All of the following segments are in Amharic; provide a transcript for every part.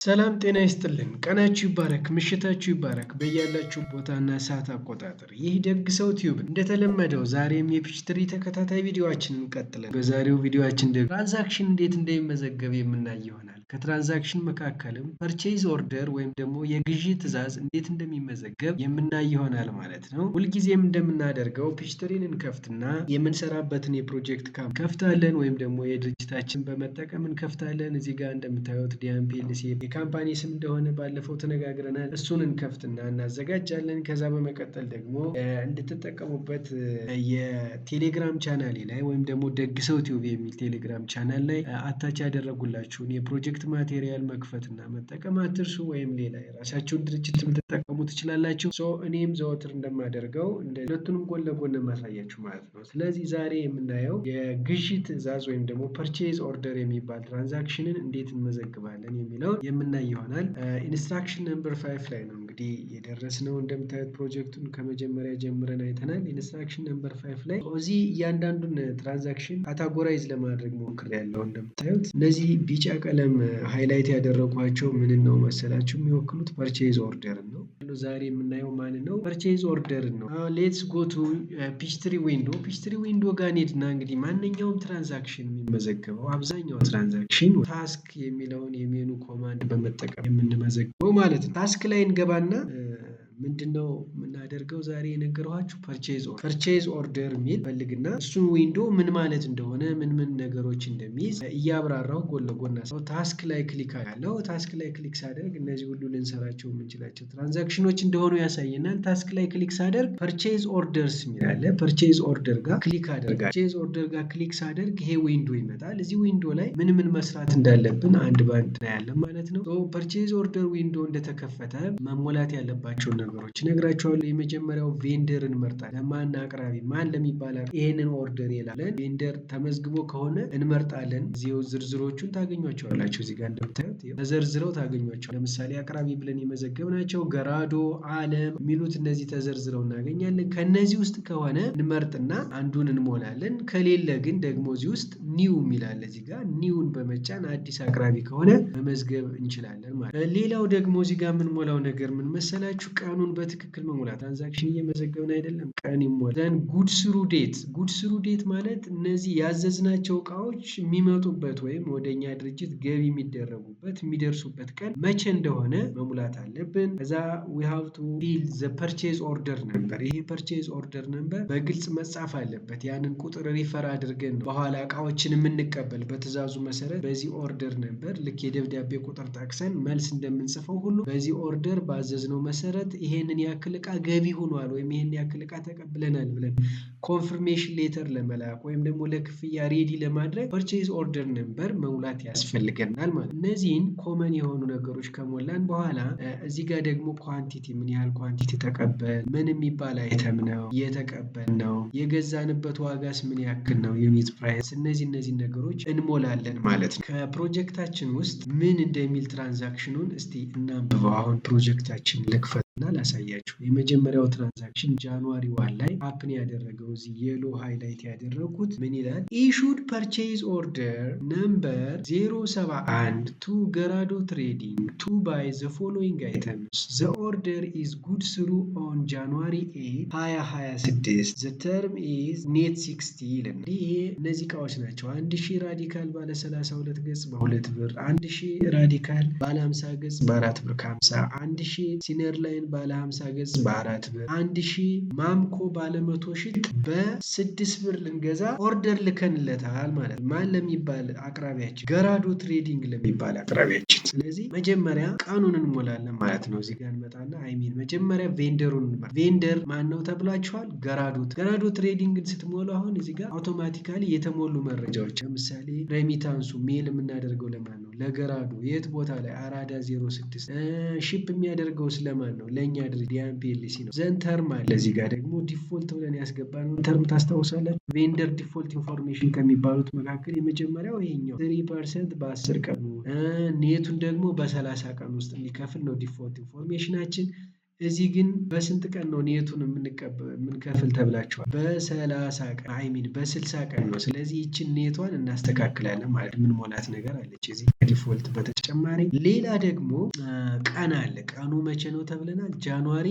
ሰላም ጤና ይስጥልን ቀናችሁ ይባረክ ምሽታችሁ ይባረክ በያላችሁ ቦታና ሰዓት አቆጣጠር ይህ ደግ ሰው ቲዩብ እንደተለመደው ዛሬም የፒችትሪ ተከታታይ ቪዲዮአችንን እንቀጥላለን። በዛሬው ቪዲዮአችን ደግሞ ትራንዛክሽን እንዴት እንደሚመዘገብ የምናይ ይሆናል። ከትራንዛክሽን መካከልም ፐርቼዝ ኦርደር ወይም ደግሞ የግዢ ትዕዛዝ እንዴት እንደሚመዘገብ የምናይ ይሆናል ማለት ነው። ሁልጊዜም እንደምናደርገው ፒችትሪን እንከፍትና የምንሰራበትን የፕሮጀክት ካምፕ ከፍታለን ወይም ደግሞ የድርጅታችን በመጠቀም እንከፍታለን። እዚህ ጋር እንደምታዩት ዲኤምፒኤልሲ የካምፓኒ ስም እንደሆነ ባለፈው ተነጋግረናል። እሱን እንከፍትና እናዘጋጃለን። ከዛ በመቀጠል ደግሞ እንድትጠቀሙበት የቴሌግራም ቻናሌ ላይ ወይም ደግሞ ደግ ሰው ቲዩብ የሚል ቴሌግራም ቻናል ላይ አታች ያደረጉላችሁን የፕሮጀክት ማቴሪያል መክፈትና መጠቀም አትርሱ። ወይም ሌላ የራሳችሁን ድርጅት ልትጠቀሙ ትችላላችሁ። እኔም ዘወትር እንደማደርገው ሁለቱንም ጎን ለጎን ማሳያችሁ ማለት ነው። ስለዚህ ዛሬ የምናየው የግዢ ትዕዛዝ ወይም ደግሞ ፐርቼዝ ኦርደር የሚባል ትራንዛክሽንን እንዴት እንመዘግባለን የሚለውን የምናይ ይሆናል። ኢንስትራክሽን ነምበር 5 ላይ ነው እንግዲህ የደረስነው። እንደምታዩት ፕሮጀክቱን ከመጀመሪያ ጀምረን አይተናል። ኢንስትራክሽን ነምበር 5 ላይ እዚህ እያንዳንዱን ትራንዛክሽን ካታጎራይዝ ለማድረግ ሞክሬያለሁ። እንደምታዩት እነዚህ ቢጫ ቀለም ሃይላይት ያደረጓቸው ምንን ነው መሰላችሁ? የሚወክሉት ፐርቼዝ ኦርደርን ነው። ዛሬ የምናየው ማንን ነው? ፐርቼዝ ኦርደርን ነው። ሌትስ ጎ ቱ ፒችትሪ ዊንዶ። ፒችትሪ ዊንዶ ጋር እንሂድና እንግዲህ ማንኛውም ትራንዛክሽን የሚመዘገበው አብዛኛው ትራንዛክሽን ታስክ የሚለውን የሜኑ ኮማንድ በመጠቀም የምንመዘግበው ማለት ነው። ታስክ ላይ እንገባና ምንድነው የምናደርገው? ዛሬ የነገርኋችሁ ፐርቼዝ ኦርደር የሚል ፈልግና እሱን ዊንዶ ምን ማለት እንደሆነ ምን ነገሮች እንደሚይዝ እያብራራው ጎን ለጎን ታስክ ላይ ክሊክ አለው። ታስክ ላይ ክሊክ ሳደርግ እነዚህ ሁሉ ልንሰራቸው የምንችላቸው ትራንዛክሽኖች እንደሆኑ ያሳየናል። ታስክ ላይ ክሊክ ሳደርግ ፐርቼዝ ኦርደርስ የሚል አለ። ፐርቼዝ ኦርደር ጋር ክሊክ አደርጋለሁ። ፐርቼዝ ኦርደር ጋር ክሊክ ሳደርግ ይሄ ዊንዶ ይመጣል። እዚህ ዊንዶ ላይ ምን መስራት እንዳለብን አንድ ባንድ እናያለን ማለት ነው። ፐርቼዝ ኦርደር ዊንዶ እንደተከፈተ መሞላት ያለባቸው ነገሮች እነግራቸዋለሁ። የመጀመሪያው ቬንደር እንመርጣለን። ማን አቅራቢ ማን ለሚባል ይሄንን ኦርደር ይላለን። ቬንደር ተመዝግቦ ከሆነ እንመርጣለን። እዚሁ ዝርዝሮቹን ታገኟቸዋላችሁ። እዚህ ጋር እንደምታዩት ተዘርዝረው ታገኟቸዋል። ለምሳሌ አቅራቢ ብለን የመዘገብናቸው ገራዶ፣ አለም የሚሉት እነዚህ ተዘርዝረው እናገኛለን። ከነዚህ ውስጥ ከሆነ እንመርጥና አንዱን እንሞላለን። ከሌለ ግን ደግሞ እዚህ ውስጥ ኒው የሚላል እዚህ ጋር ኒውን በመጫን አዲስ አቅራቢ ከሆነ መመዝገብ እንችላለን ማለት። ሌላው ደግሞ እዚህ ጋር የምንሞላው ነገር ምን መሰላችሁ? ቀኑን በትክክል መሙላት። ትራንዛክሽን እየመዘገብን አይደለም፣ ቀን ይሞላል። ጉድስሩ ዴት ማለት እነዚህ ያዘዝናቸው እቃዎች የሚመጡበት ወይም ወደኛ ድርጅት ገቢ የሚደረጉበት የሚደርሱበት ቀን መቼ እንደሆነ መሙላት አለብን። ከዛ we have to fill the purchase order number። ይሄ ፐርቼዝ ኦርደር ነምበር በግልጽ መጻፍ አለበት። ያንን ቁጥር ሪፈር አድርገን በኋላ እቃዎችን የምንቀበል በትዕዛዙ መሰረት በዚህ ኦርደር ነምበር ልክ የደብዳቤ ቁጥር ጠቅሰን መልስ እንደምንጽፈው ሁሉ በዚህ ኦርደር ባዘዝነው መሰረት ይሄንን ያክል እቃ ገቢ ሆኗል ወይም ይሄን ያክል እቃ ተቀብለናል ብለን ኮንፍርሜሽን ሌተር ለመላክ ወይም ደግሞ ለክፍያ ሬዲ ለማድረግ ፐርቼዝ ኦርደር ነምበር መሙላት ያስፈልገናል ማለት። እነዚህን ኮመን የሆኑ ነገሮች ከሞላን በኋላ እዚህ ጋር ደግሞ ኳንቲቲ ምን ያህል ኳንቲቲ ተቀበል፣ ምን የሚባል አይተም ነው የተቀበል ነው፣ የገዛንበት ዋጋስ ምን ያክል ነው፣ ዩኒት ፕራይስ፣ እነዚህ ነገሮች እንሞላለን ማለት ነው። ከፕሮጀክታችን ውስጥ ምን እንደሚል ትራንዛክሽኑን እስቲ እናንብበው። አሁን ፕሮጀክታችን ልክፈትና ላሳያችሁ። የመጀመሪያው ትራንዛክሽን ጃንዋሪ 1 ላይ ሀፕን ያደረገው እዚህ የሎ ሃይላይት ያደረጉት ምን ይላል? ኢሹድ ፐርቼዝ ኦርደር ነምበር 071 ቱ ገራዶ ትሬዲንግ ቱ ባይ ዘ ፎሎዊንግ አይተምስ ዘ ኦርደር ኢዝ ጉድ ስሩ ኦን ጃንዋሪ 8 2026 ዘ ተርም ኢዝ ኔት 60 ይላል። ይሄ እነዚህ እቃዎች ናቸው። 1000 ራዲካል ባለ 32 ገጽ በ2 ብር፣ 1000 ራዲካል ባለ 50 ገጽ በ4 ብር ከ50፣ 1000 ሲነር ላይን ባለ 50 ገጽ በ4 ብር፣ 1000 ማምኮ ባለ 100 ሽት በ6 ብር ልንገዛ ኦርደር ልከንለታል ማለት ነው። ማን ለሚባል አቅራቢያችን? ገራዶ ትሬዲንግ ለሚባል አቅራቢያችን። ስለዚህ መጀመሪያ ቀኑን እንሞላለን ማለት ነው። እዚህ ጋር እንመጣና መጀመሪያ ቬንደሩን እንመርጥ። ቬንደር ማን ነው ተብላችኋል? ገራዶ ትሬዲንግን ስትሞሉ አሁን እዚህ ጋር አውቶማቲካሊ የተሞሉ መረጃዎች ለምሳሌ ሬሚታንሱ ሜል የምናደርገው ለማን ነው? ለገራዶ። የት ቦታ ላይ? አራዳ 06። ሺፕ የሚያደርገው ስለማን ነው? ለእኛ ድርጅት ዲኤምፒኤልሲ ነው። ዘን ተርም አለ እዚህ ጋር ደግሞ ዲፎልት ብለን ያስገባነው ተርም ታስታውሳላችሁ። ቬንደር ዲፎልት ኢንፎርሜሽን ከሚባሉት መካከል የመጀመሪያው ይሄኛው 3% በ10 ቀኑ ኔቱን ደግሞ በ30 ቀን ውስጥ እንዲከፍል ነው ዲፎልት ኢንፎርሜሽናችን። እዚህ ግን በስንት ቀን ነው ኔቱን የምንከፍል ተብላችኋል? በ30 ቀን በ60 ቀን ነው። ስለዚህ ይችን ኔቷን እናስተካክላለን ማለት ምን ሞላት ነገር አለች እዚህ ከዲፎልት በተጨማሪ ሌላ ደግሞ ቀን አለ። ቀኑ መቼ ነው ተብለናል? ጃንዋሪ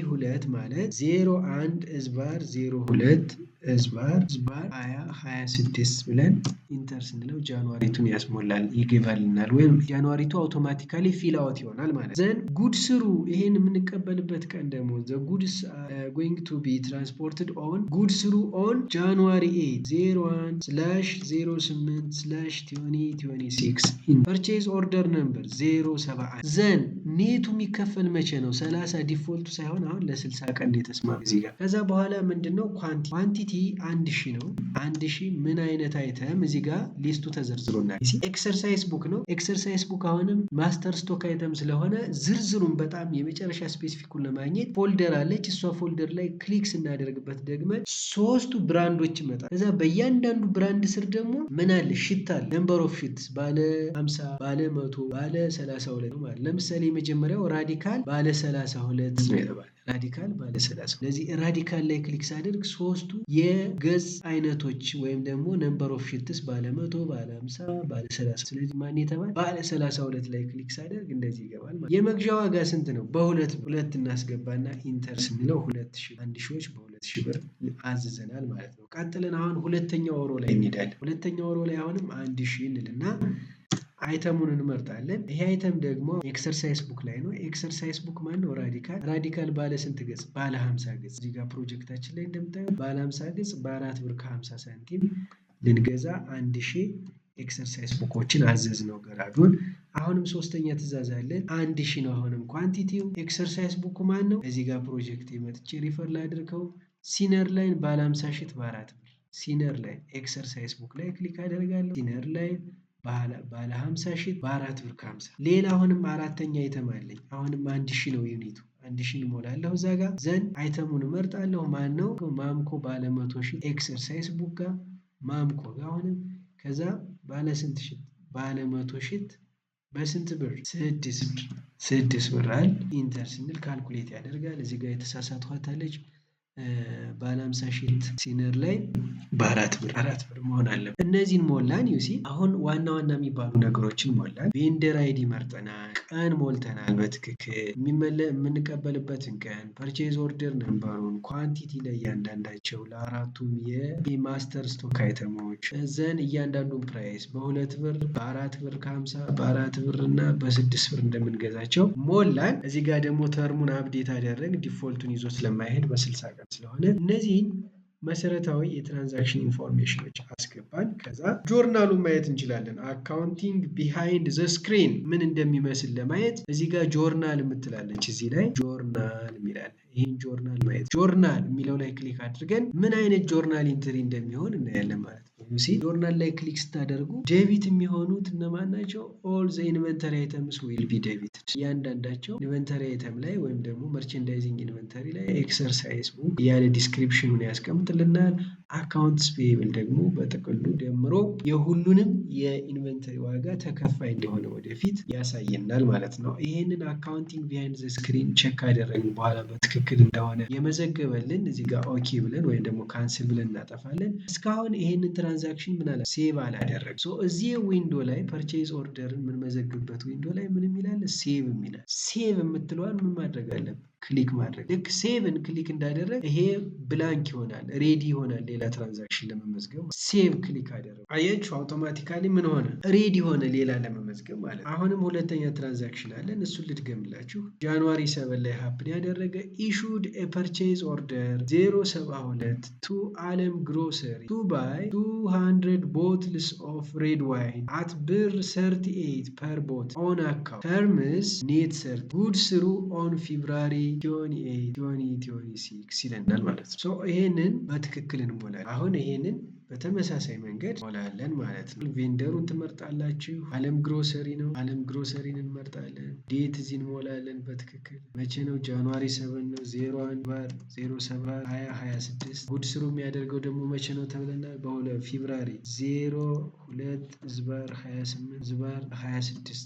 2 ማለት 01/02 2026 ብለን ኢንተር ስንለው ጃንዋሪቱን ያስሞላል ይገባልናል። ወይም ጃንዋሪቱ አውቶማቲካሊ ፊል አውት ይሆናል ማለት ዘን ጉድ ስሩ ይሄን የምንቀበልበት ቀን ደግሞ the goods are going to be transported on ጉድ ስሩ on January 8 01/08/2026 in purchase order number 071 ዘን ኔቱ የሚከፈል መቼ ነው? 30 ዲፎልቱ ሳይሆን አሁን ለ60 ቀን የተስማማ እዚህ ጋር። ከዛ በኋላ ምንድነው ኳንቲቲ 1000 ነው። 1000 ምን አይነት አይተም እዚህ ጋር ሊስቱ ተዘርዝሮናል። ኤክሰርሳይዝ ቡክ ነው። ኤክሰርሳይዝ ቡክ አሁንም ማስተር ስቶክ አይተም ስለሆነ ዝርዝሩን በጣም የመጨረሻ ስፔሲፊኩን ለማግኘት ፎልደር አለች። እሷ ፎልደር ላይ ክሊክ ስናደርግበት ደግመን ሶስቱ ብራንዶች ይመጣል። ከዛ በእያንዳንዱ ብራንድ ስር ደግሞ ምን አለ? ሽት አለ። ነምበር ኦፍ ሽት ባለ 50 ባለ 100 ባለ 32 ነው ማለት። ለምሳሌ የመጀመሪያው ራዲካል ባለ 32 ነው የተባለ ራዲካል ባለ 30። ስለዚህ ራዲካል ላይ ክሊክ ሳደርግ ሶስቱ የገጽ አይነቶች ወይም ደግሞ ነምበር ኦፍ ሽትስ ባለ 100 ባለ 50 ባለ 30። ስለዚህ ማን የተባለ ባለ 32 ላይ ክሊክ ሳደርግ እንደዚህ ይገባል ማለት። የመግዣ ዋጋ ስንት ነው? ሁለት እናስገባና ኢንተር ስንለው 2000 1000ዎች በ2000 ብር አዝዘናል ማለት ነው። ቀጥለን አሁን ሁለተኛው ሮ ላይ እንሄዳለን። ሁለተኛው ሮ ላይ አሁንም 1000 እንልና አይተሙን እንመርጣለን። ይሄ አይተም ደግሞ ኤክሰርሳይዝ ቡክ ላይ ነው። ኤክሰርሳይዝ ቡክ ማን ነው? ራዲካል ባለ ስንት ገጽ? ባለ 50 ገጽ። እዚህ ጋር ፕሮጀክታችን ላይ እንደምታዩት ባለ 50 ገጽ በ4 ብር ከ50 ሳንቲም ልንገዛ 1000 ኤክሰርሳይዝ ቡኮችን አዘዝ ነው ገራዶን። አሁንም ሶስተኛ ትእዛዝ አለን። 1000 ነው አሁንም ኳንቲቲው። ኤክሰርሳይዝ ቡክ ማን ነው? እዚህ ጋር ፕሮጀክት የመጥቼ ሪፈር ላድርገው። ሲነር ላይን ባለ 50 ሽት በ4 ብር። ሲነር ላይን ኤክሰርሳይዝ ቡክ ላይ ክሊክ አደርጋለሁ። ሲነር ላይን ባለ 50 ሺት በ4 ብር ከ50። ሌላ አሁንም አራተኛ አይተም አለኝ። አሁንም 1000 ነው ዩኒቱ። 1000 እሞላለሁ እዛ ጋር ዘን አይተሙን እመርጣለሁ። ማን ነው? ማምኮ ባለ 100 ሺት ኤክሰርሳይዝ ቡክ ጋር ማምኮ ጋር አሁንም ከዛ ባለ ስንት ሺት? ባለ 100 ሺት በስንት ብር? 6 ብር አይደል? ኢንተር ስንል ካልኩሌት ያደርጋል። እዚህ ጋር የተሳሳትኳት አለች። ባለ 50 ሺት ሲነር ላይ በ4 ብር መሆን አለበት። እነዚህን ሞላን። ዩሲ አሁን ዋና የሚባሉ ነገሮችን ሞላን። ቬንደር አይዲ መርጠናል። ቀን ሞልተናል በትክክል የምንቀበልበትን ቀን፣ ፐርቼዝ ኦርደር ነምበሩን፣ ኳንቲቲ ለእያንዳንዳቸው ለአራቱም የማስተር ስቶክ አይተሞች ዘን እያንዳንዱን ፕራይስ በ2 ብር በ4 ብር ከ50 በ4 ብር እና በ6 ብር እንደምንገዛቸው ሞላን። እዚህ ጋር ደግሞ ተርሙን አፕዴት አደረግ ዲፎልቱን ይዞ ስለማይሄድ በ60 ቀን ስለሆነ እነዚህን መሰረታዊ የትራንዛክሽን ኢንፎርሜሽኖች አስገባን። ከዛ ጆርናሉን ማየት እንችላለን። አካውንቲንግ ቢሃይንድ ዘ ስክሪን ምን እንደሚመስል ለማየት እዚህ ጋር ጆርናል የምትላለች እዚህ ላይ ጆርናል የሚላል ይህን ጆርናል ማየት ጆርናል የሚለው ላይ ክሊክ አድርገን ምን አይነት ጆርናል ኢንትሪ እንደሚሆን እናያለን ማለት ነው። ጆርናል ላይ ክሊክ ስታደርጉ ዴቢት የሚሆኑት እነማን ናቸው? ኦል ዘ ኢንቨንተሪ አይተምስ ዊል ቢ ዴቢትድ። እያንዳንዳቸው ኢንቨንተሪ አይተም ላይ ወይም ደግሞ መርቸንዳይዚንግ ኢንቨንተሪ ላይ ኤክሰርሳይዝ ቡክ ያለ ዲስክሪፕሽኑን ያስቀምጥልናል። አካውንትስ ፔብል ደግሞ በጥቅሉ ደምሮ የሁሉንም የኢንቨንተሪ ዋጋ ተከፋይ እንደሆነ ወደፊት ያሳየናል ማለት ነው። ይሄንን አካውንቲንግ ቢሃይንድ ዘ ስክሪን ቼክ ካደረግን በኋላ በትክክል እንደሆነ የመዘገበልን እዚህ ጋር ኦኬ ብለን ወይም ደግሞ ካንስል ብለን እናጠፋለን። እስካሁን ይሄንን ትራንዛክሽን ምን አለ ሴቭ አላደረግም። ሶ እዚህ ዊንዶ ላይ ፐርቼዝ ኦርደርን የምንመዘግብበት ዊንዶ ላይ ምን የሚላል ሴቭ የሚላል ሴቭ የምትለዋን ምን ማድረግ አለብን? ክሊክ ማድረግ። ልክ ሴቭን ክሊክ እንዳደረግ ይሄ ብላንክ ይሆናል፣ ሬዲ ይሆናል ሌላ ትራንዛክሽን ለመመዝገብ። ሴቭ ክሊክ አደረግ አያችሁ አውቶማቲካሊ ምን ሆነ? ሬዲ ሆነ ሌላ ለመመዝገብ ማለት ነው። አሁንም ሁለተኛ ትራንዛክሽን አለን፣ እሱን ልድገምላችሁ። ጃንዋሪ 7 ላይ ሀፕን ያደረገ ኢሹድ ኤ ፐርቼዝ ኦርደር 072 ቱ አለም ግሮሰሪ ቱ ባይ 200 bottles of red wine at ብር 38 per bottle on account terms net served goods through on February 28 2026 ይለናል ማለት ነው። ይሄንን በትክክል እንሞላለን። አሁን ይሄንን በተመሳሳይ መንገድ ሞላለን ማለት ነው። ቬንደሩን ትመርጣላችሁ። አለም ግሮሰሪ ነው። አለም ግሮሰሪን እንመርጣለን። ዴት እዚህ እንሞላለን በትክክል መቼ ነው? ጃንዋሪ 7 ነው። 01/07/2026 ጉድ ስሩ የሚያደርገው ደግሞ መቼ ነው ተብለናል? ፌብራሪ 02/28/26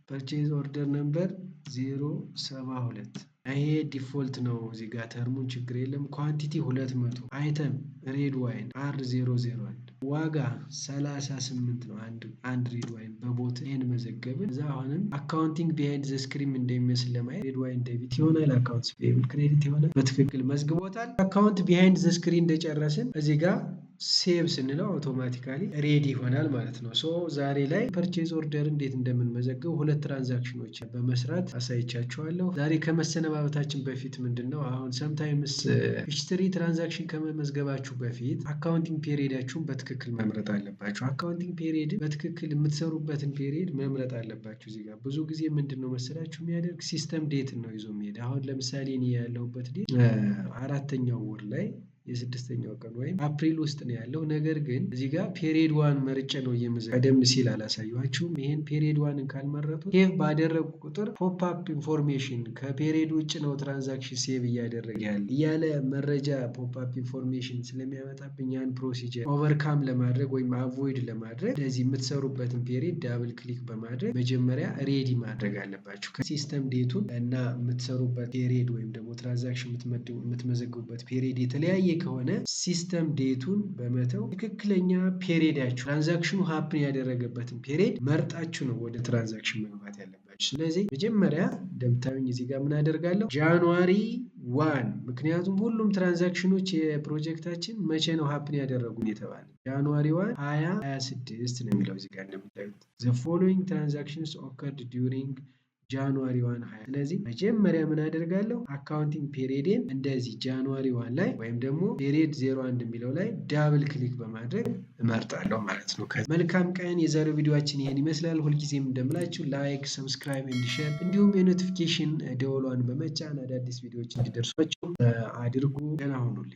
ፐርቼዝ ኦርደር ነምበር 072 ይሄ ዲፎልት ነው። እዚህ ጋር ተርሙን ችግር የለም። ኳንቲቲ 200 አይተም ሬድ ዋይን R001 ዋጋ 38 ነው። አንድ ሬድ ዋይን በቦት ይሄን መዘገብን። እዛ አሁንም አካውንቲንግ ቢሃይንድ ዘ ስክሪን እንደሚመስል ለማየት ሬድ ዋይን ዴቢት ይሆናል። አካውንትስ ፔብል ክሬዲት ይሆናል። በትክክል መዝግቦታል። አካውንት ቢሃይንድ ዘ ስክሪን እንደጨረስን እዚህ ጋር ሴቭ ስንለው አውቶማቲካሊ ሬዲ ይሆናል ማለት ነው። ሶ ዛሬ ላይ ፐርቼዝ ኦርደር እንዴት እንደምንመዘግብ 2 ትራንዛክሽኖች በመስራት አሳይቻችኋለሁ። ዛሬ ከመሰነባበታችን በፊት ምንድነው አሁን ሰምታይምስ ሂስትሪ ትራንዛክሽን ከመመዝገባችሁ በፊት አካውንቲንግ ፔሪዳችሁን በትክክል መምረጥ አለባችሁ። አካውንቲንግ ፔሪድ በትክክል የምትሰሩበትን ፔሪድ መምረጥ አለባችሁ። እዚህ ጋር ብዙ ጊዜ ምንድነው መሰላችሁ የሚያደርግ ሲስተም ዴት ነው ይዞ የሚሄድ። አሁን ለምሳሌ እኔ ያለሁበት ዴት 4ኛው ወር ላይ የ6ኛው ቀን ወይም አፕሪል ውስጥ ነው ያለው። ነገር ግን እዚህ ጋር ፔሪድ ዋን መርጬ ነው እየመዘገብኩ ቀደም ሲል አላሳየኋችሁም። ይሄን ፔሪድ ዋንን ካልመረጡ ሴቭ ባደረጉ ቁጥር ፖፕ አፕ ኢንፎርሜሽን ከፔሪድ ውጭ ነው ትራንዛክሽን ሴቭ እያደረገ ያለ እያለ መረጃ ፖፕ አፕ ኢንፎርሜሽን ስለሚያመጣብኝ ያን ፕሮሲጀር ኦቨርካም ለማድረግ ወይም አቮይድ ለማድረግ ስለዚህ የምትሰሩበትን ፔሪድ ዳብል ክሊክ በማድረግ መጀመሪያ ሬዲ ማድረግ አለባችሁ። ከሲስተም ዴቱን እና የምትሰሩበት ፔሪድ ወይም ደግሞ ትራንዛክሽን የምትመዘግቡበት ፔሪድ የተለያየ ከሆነ ሲስተም ዴቱን በመተው ትክክለኛ ፔሪዳችሁ ትራንዛክሽኑ ሀፕን ያደረገበትን ፔሪድ መርጣችሁ ነው ወደ ትራንዛክሽን መግባት ያለባችሁ። ስለዚህ መጀመሪያ እንደምታዩኝ እዚህ ጋር ምን አደርጋለሁ ጃንዋሪ 1 ምክንያቱም ሁሉም ትራንዛክሽኖች የፕሮጀክታችን መቼ ነው ሀፕን ያደረጉን የተባለ ጃንዋሪ 1 2026 ነው የሚለው እዚህ ጋር እንደምታዩት the following transactions occurred during ጃንዋሪ 1 20 ስለዚህ መጀመሪያ ምን አደርጋለሁ አካውንቲንግ ፔሪድን እንደዚህ ጃንዋሪ 1 ላይ ወይም ደግሞ ፔሪድ 01 የሚለው ላይ ዳብል ክሊክ በማድረግ እመርጣለሁ ማለት ነው። መልካም ቀን። የዛሬው ቪዲዮአችን ይሄን ይመስላል። ሁልጊዜም እንደምላችሁ ላይክ፣ ሰብስክራይብ ኤንድ ሼር እንዲሁም የኖቲፊኬሽን ደወሏን በመጫን አዳዲስ ቪዲዮዎች እንዲደርሷችሁ አድርጉ። ደህና ሁኑልኝ።